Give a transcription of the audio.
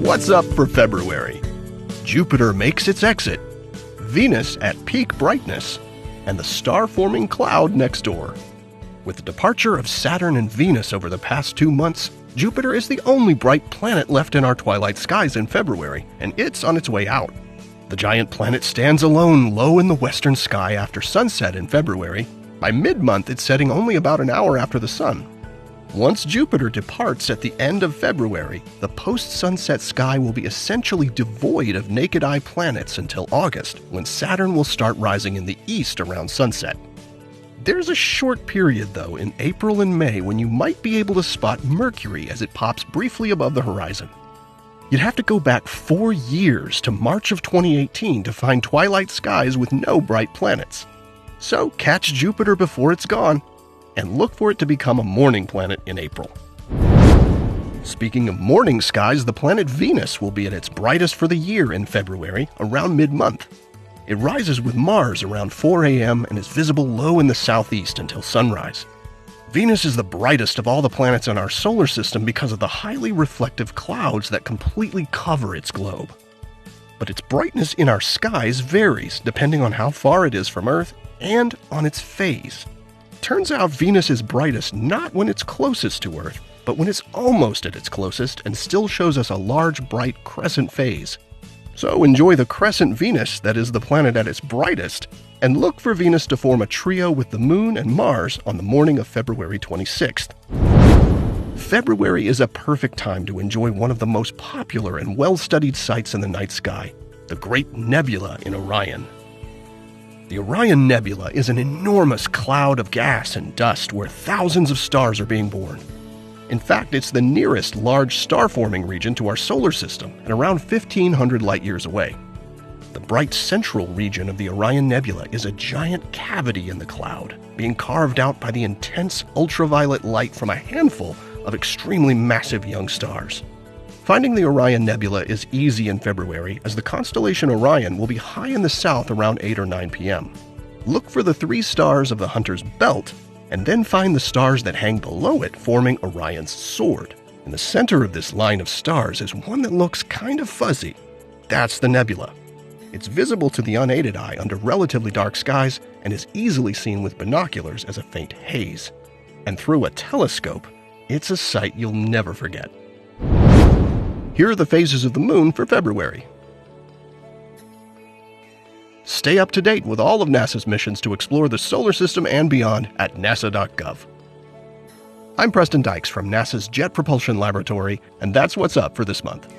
What's up for February? Jupiter makes its exit, Venus at peak brightness, and the star-forming cloud next door. With the departure of Saturn and Venus over the past 2 months, Jupiter is the only bright planet left in our twilight skies in February, and it's on its way out. The giant planet stands alone low in the western sky after sunset in February. By mid-month, it's setting only about an hour after the sun. Once Jupiter departs at the end of February, the post-sunset sky will be essentially devoid of naked-eye planets until August, when Saturn will start rising in the east around sunset. There's a short period, though, in April and May when you might be able to spot Mercury as it pops briefly above the horizon. You'd have to go back 4 years to March of 2018 to find twilight skies with no bright planets. So catch Jupiter before it's gone, and look for it to become a morning planet in April. Speaking of morning skies, the planet Venus will be at its brightest for the year in February, around mid-month. It rises with Mars around 4 a.m. and is visible low in the southeast until sunrise. Venus is the brightest of all the planets in our solar system because of the highly reflective clouds that completely cover its globe. But its brightness in our skies varies depending on how far it is from Earth and on its phase. Turns out Venus is brightest not when it's closest to Earth, but when it's almost at its closest and still shows us a large bright crescent phase. So enjoy the crescent Venus that is the planet at its brightest, and look for Venus to form a trio with the Moon and Mars on the morning of February 26th. February is a perfect time to enjoy one of the most popular and well-studied sights in the night sky, the Great Nebula in Orion. The Orion Nebula is an enormous cloud of gas and dust where thousands of stars are being born. In fact, it's the nearest large star-forming region to our solar system and around 1,500 light-years away. The bright central region of the Orion Nebula is a giant cavity in the cloud, being carved out by the intense ultraviolet light from a handful of extremely massive young stars. Finding the Orion Nebula is easy in February, as the constellation Orion will be high in the south around 8 or 9 p.m. Look for the 3 stars of the Hunter's Belt, and then find the stars that hang below it, forming Orion's Sword. In the center of this line of stars is one that looks kind of fuzzy. That's the nebula. It's visible to the unaided eye under relatively dark skies and is easily seen with binoculars as a faint haze. And through a telescope, it's a sight you'll never forget. Here are the phases of the Moon for February. Stay up to date with all of NASA's missions to explore the solar system and beyond at nasa.gov. I'm Preston Dykes from NASA's Jet Propulsion Laboratory, and that's what's up for this month.